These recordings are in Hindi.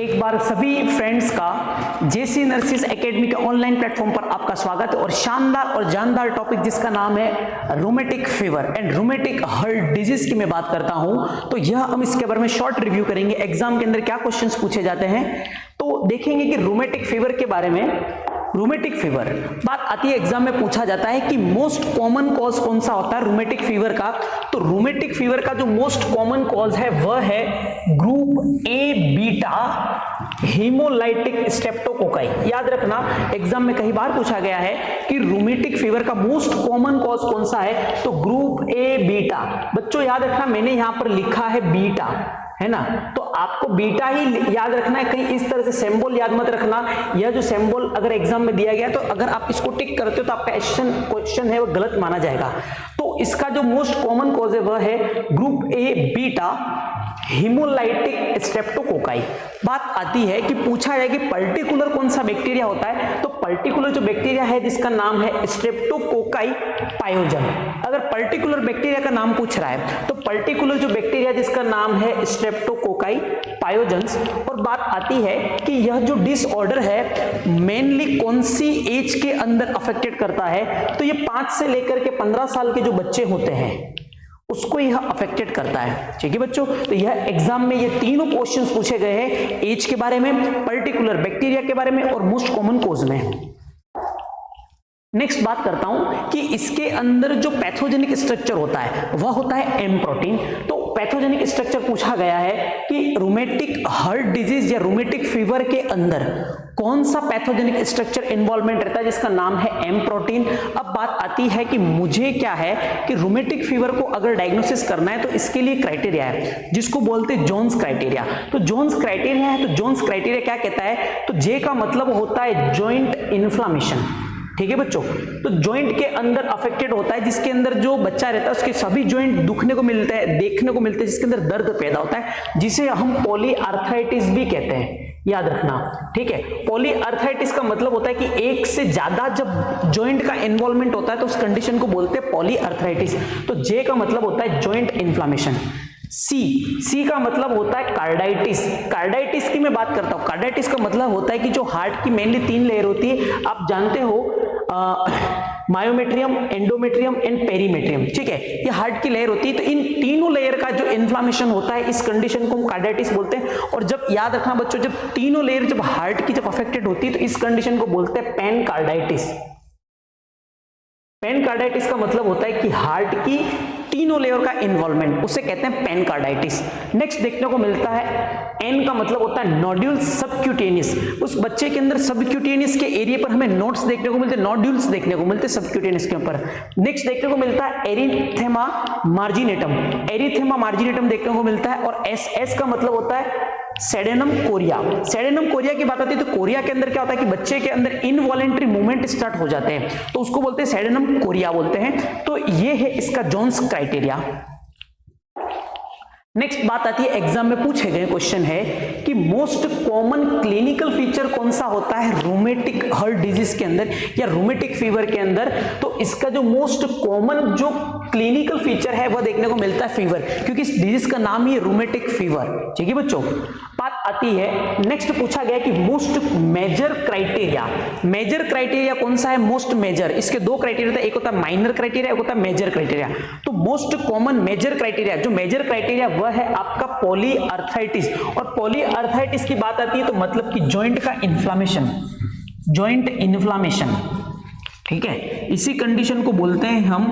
एक बार सभी फ्रेंड्स का जेसी नर्सिस एकेडमी के ऑनलाइन प्लेटफॉर्म पर आपका स्वागत है और शानदार और जानदार टॉपिक जिसका नाम है rheumatic fever and rheumatic heart disease की मैं बात करता हूं। तो यह हम इसके बारे में शॉर्ट रिव्यू करेंगे, एग्जाम के अंदर क्या क्वेश्चंस पूछे जाते हैं तो देखेंगे कि रूमेटिक फीवर के बारे में। रूमेटिक फीवर बात आती है, एग्जाम में पूछा जाता है कि मोस्ट कॉमन कॉज कौन सा होता है रूमेटिक फीवर का। तो रूमेटिक फीवर का जो मोस्ट कॉमन कॉज है वह है group A beta haemolytic streptococci. याद रखना, एग्जाम में कई बार पूछा गया है कि रूमेटिक फीवर का मोस्ट कॉमन कॉज कौन सा है, तो ग्रुप ए बीटा। बच्चों याद रखना, मैंने यहां पर लिखा है बीटा, है ना, तो आपको बीटा ही याद रखना है, कहीं इस तरह से सिंबल याद मत रखना। यह जो सिंबल अगर एग्जाम में दिया गया तो अगर आप इसको टिक करते हो तो आपका क्वेश्चन है वो गलत माना जाएगा। तो इसका जो मोस्ट कॉमन कॉज है वह है group A beta haemolytic streptococci. बात आती है कि पूछा है कि पर्टिकुलर कौन सा बैक्टीरिया होता है, तो पर्टिकुलर जो बैक्टीरिया है जिसका नाम है स्ट्रेप्टोकोकाई पायोजन। अगर पर्टिकुलर बैक्टीरिया का नाम पूछ रहा है तो पर्टिकुलर जो बैक्टीरिया जिसका नाम है स्ट्रेप्टोकोकाई पायोजन्स। और बात आती है कि यह जो डिसऑर्डर है मेनली कौन सी एज के अंदर अफेक्टेड करता है, तो ये 5 से लेकर के 15 साल के जो बच्चे होते हैं उसको यह अफेक्टेड करता है। ठीक है बच्चों, तो यह एग्जाम में ये तीनों क्वेश्चंस पूछे गए हैं, एज के बारे में, पर्टिकुलर बैक्टीरिया के बारे में और मोस्ट कॉमन कॉज में। नेक्स्ट बात करता हूं कि इसके अंदर जो पैथोजेनिक स्ट्रक्चर होता है वह होता है एम प्रोटीन। तो पैथोजेनिक स्ट्रक्चर पूछा गया है कि रूमेटिक हार्ट डिजीज या रूमेटिक फीवर के अंदर कौन सा पैथोजेनिक स्ट्रक्चर इन्वॉल्वमेंट रहता है जिसका नाम है एम प्रोटीन। अब बात आती है कि मुझे क्या है कि रूमेटिक फीवर को अगर डायग्नोसिस करना है तो इसके लिए क्राइटेरिया है जिसको बोलते हैं जोन्स क्राइटेरिया। तो जोन्स क्राइटेरिया है, तो जोन्स क्राइटेरिया क्या कहता है, तो जे का मतलब होता है जॉइंट इन्फ्लामेशन। ठीक है बच्चों, तो जॉइंट के अंदर अफेक्टेड होता है, जिसके अंदर जो बच्चा रहता है उसके सभी जॉइंट दुखने को मिलते हैं, देखने को मिलते हैं, जिसके अंदर दर्द पैदा होता है, जिसे हम पॉलीआर्थराइटिस भी कहते हैं। याद रखना, ठीक है। पॉलीआर्थराइटिस का मतलब होता है कि एक से ज्यादा जब जॉइंट का इन्वॉल्वमेंट होता है तो उस कंडीशन को बोलते हैं पॉलीआर्थराइटिस। तो जे का मतलब होता है जॉइंट इन्फ्लामेशन। सी का मतलब होता है कार्डाइटिस। कार्डाइटिस की मैं बात करता हूं, कार्डाइटिस का मतलब होता है कि जो हार्ट की मेनली 3 लेयर होती है, आप जानते हो मायोमेट्रियम, एंडोमेट्रियम एंड पेरीमेट्रियम। ठीक है, ये हार्ट की लेयर होती है, तो इन तीनों लेयर का जो इन्फ्लामेशन होता है इस कंडीशन को हम कार्डाइटिस बोलते हैं। और जब याद रखना बच्चों, जब तीनों लेयर जब हार्ट की जब अफेक्टेड होती है तो इस कंडीशन को बोलते हैं पेनकार्डाइटिस। पेनकार्डाइटिस का मतलब होता है कि हार्ट की तीनों लेयर का इन्वॉल्वमेंट, उसे कहते हैं पेनकार्डाइटिस। नेक्स्ट देखने को मिलता है एन का मतलब होता है नोड्यूल्स सबक्यूटेनियस। उस बच्चे के अंदर सबक्यूटेनियस के एरिया पर हमें नोड्स देखने को मिलते हैं, नोड्यूल्स देखने को मिलते हैं सबक्यूटेनियस के ऊपर। नेक्स्ट देखने को मिलता है एरिथेमा मार्जिनेटम, एरिथेमा मार्जिनेटम देखने को मिलता है। और एस का मतलब होता है सेडेनम कोरिया। सेडेनम कोरिया की बात आती है तो कोरिया के अंदर क्या होता है कि बच्चे के अंदर इनवॉलेंट्री मूवमेंट स्टार्ट हो जाते हैं, तो उसको बोलते हैं सेडेनम कोरिया बोलते हैं। तो ये है इसका जोन्स क्राइटेरिया। नेक्स्ट बात आती है, एग्जाम में पूछे गए क्वेश्चन है कि मोस्ट कॉमन क्लिनिकल फीचर कौन सा होता है रूमेटिक हार्ट डिजीज के अंदर या रूमेटिक फीवर के अंदर। तो इसका जो मोस्ट कॉमन जो क्लिनिकल फीचर है वह देखने को मिलता है फीवर, क्योंकि इस डिजीज का नाम ही है रूमेटिक फीवर। ठीक है बच्चों, बात आती है नेक्स्ट पूछा गया कि most major criteria. Major criteria कौन सा है, मोस्ट मेजर। इसके 2 क्राइटेरिया होता है, एक होता है माइनर क्राइटेरिया, एक होता है मेजर क्राइटेरिया। तो मोस्ट कॉमन मेजर क्राइटेरिया, जो मेजर क्राइटेरिया वह है आपका पॉलीआर्थराइटिस। और पॉलीआर्थराइटिस की बात आती है तो मतलब कि जॉइंट का इन्फ्लामेशन, जॉइंट इन्फ्लामेशन। ठीक है, इसी कंडीशन को बोलते हैं हम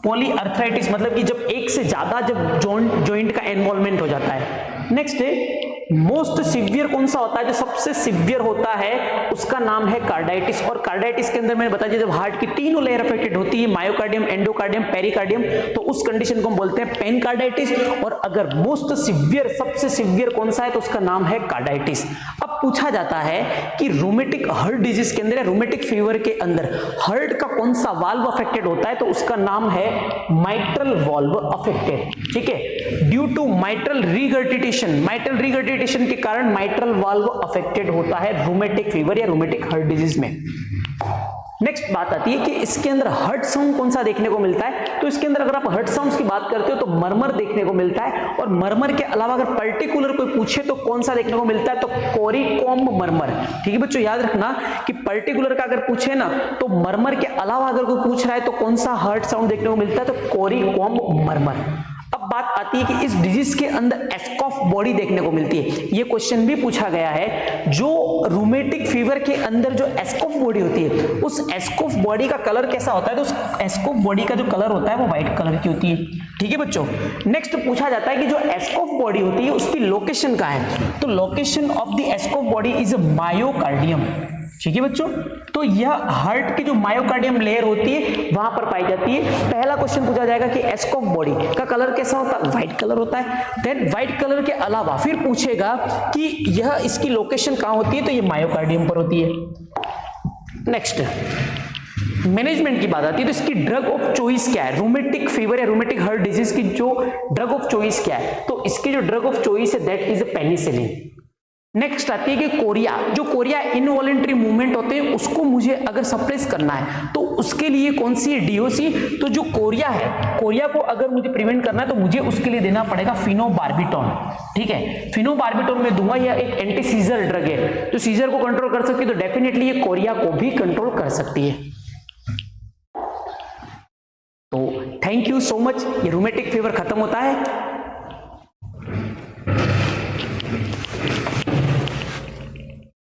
पॉलीआर्थराइटिस, मतलब कि जब एक से ज्यादा जब जॉइंट का इन्वॉल्वमेंट हो जाता है। नेक्स्ट है मोस्ट सिवियर कौन सा होता है, जो सबसे सिवियर होता है उसका नाम है कार्डाइटिस। और कार्डाइटिस के अंदर मैंने बताया जब हार्ट की तीनों लेयर अफेक्टेड होती है, मायोकार्डियम, एंडोकार्डियम, पेरिकार्डियम, तो उस कंडीशन को हम बोलते हैं पेनकार्डाइटिस। और अगर मोस्ट सिवियर, सबसे सिवियर कौन सा है तो उसका नाम है कार्डाइटिस। अब पूछा जाता है कि रूमेटिक हार्ट डिजीज के अंदर, रूमेटिक फीवर के अंदर हार्ट का कौन सा वाल्व अफेक्टेड होता है, तो उसका नाम है माइट्रल वाल्व अफेक्टेड। ठीक है, ड्यू टू माइट्रल रिगर्टिटेशन, माइट्रल रिगर्टिटेशन के कारण माइट्रल वाल्व अफेक्टेड होता है रूमेटिक फीवर या रूमेटिक हार्ट डिजीज में। नेक्स्ट बात आती है कि इसके अंदर हर्ट साउंड कौन सा देखने को मिलता है। तो इसके अंदर अगर आप हर्ट साउंड्स की बात करते हो तो मरमर देखने को मिलता है, और मरमर के अलावा अगर पर्टिकुलर कोई पूछे तो कौन सा देखने को मिलता है, तो कोरिकोम्ब मरमर। ठीक है बच्चों, याद रखना कि पर्टिकुलर का अगर पूछे ना तो मरमर के अलावा अगर कोई पूछ रहा है तो कौन सा हर्ट साउंड देखने को मिलता है, तो कोरिकोम्ब मरमर। अब बात आती है कि इस डिजीज के अंदर एस्कॉफ बॉडी देखने को मिलती है। ये क्वेश्चन भी पूछा गया है, जो रूमेटिक फीवर के अंदर जो एस्कॉफ बॉडी होती है उस एस्कॉफ बॉडी का कलर कैसा होता है, तो उस एस्कॉफ बॉडी का जो कलर होता है वो व्हाइट कलर की होती है। ठीक है बच्चों, नेक्स्ट पूछा जाता है कि जो एस्कॉफ बॉडी होती है उसकी लोकेशन कहाँ है, तो location of the Aschoff body is myocardium. ठीक है बच्चों, तो यह हार्ट की जो मायोकार्डियम लेयर होती है वहां पर पाई जाती है। पहला क्वेश्चन पूछा जाएगा कि एस्कॉफ बॉडी का कलर कैसा होता है, व्हाइट कलर होता है। देन व्हाइट कलर के अलावा फिर पूछेगा कि यह इसकी लोकेशन कहां होती है, तो ये मायोकार्डियम पर होती है। नेक्स्ट मैनेजमेंट की बात आती है, तो इसकी ड्रग ऑफ चॉइस क्या है, रूमेटिक फीवर या रूमेटिक हार्ट डिजीज की जो ड्रग ऑफ चॉइस क्या है, तो इसकी जो ड्रग ऑफ चॉइस है दैट इज पेनिसिलिन। नेक्स्ट आती है कि कोरिया, जो कोरिया इनवॉलेंट्री मूवमेंट होते हैं उसको मुझे अगर सप्रेस करना है तो उसके लिए कौन सी है, डीओसी। तो जो कोरिया है, कोरिया को अगर मुझे प्रिवेंट करना है तो मुझे उसके लिए देना पड़ेगा फिनोबार्बिटॉन। ठीक है, फिनोबार्बिटॉन में दूंगा, यह एक एंटी सीजर ड्रग है, जो सीजर को कंट्रोल कर सकती है, तो डेफिनेटली ये कोरिया को भी कंट्रोल कर सकती है। तो थैंक यू सो मच, ये रूमेटिक फीवर खत्म होता है।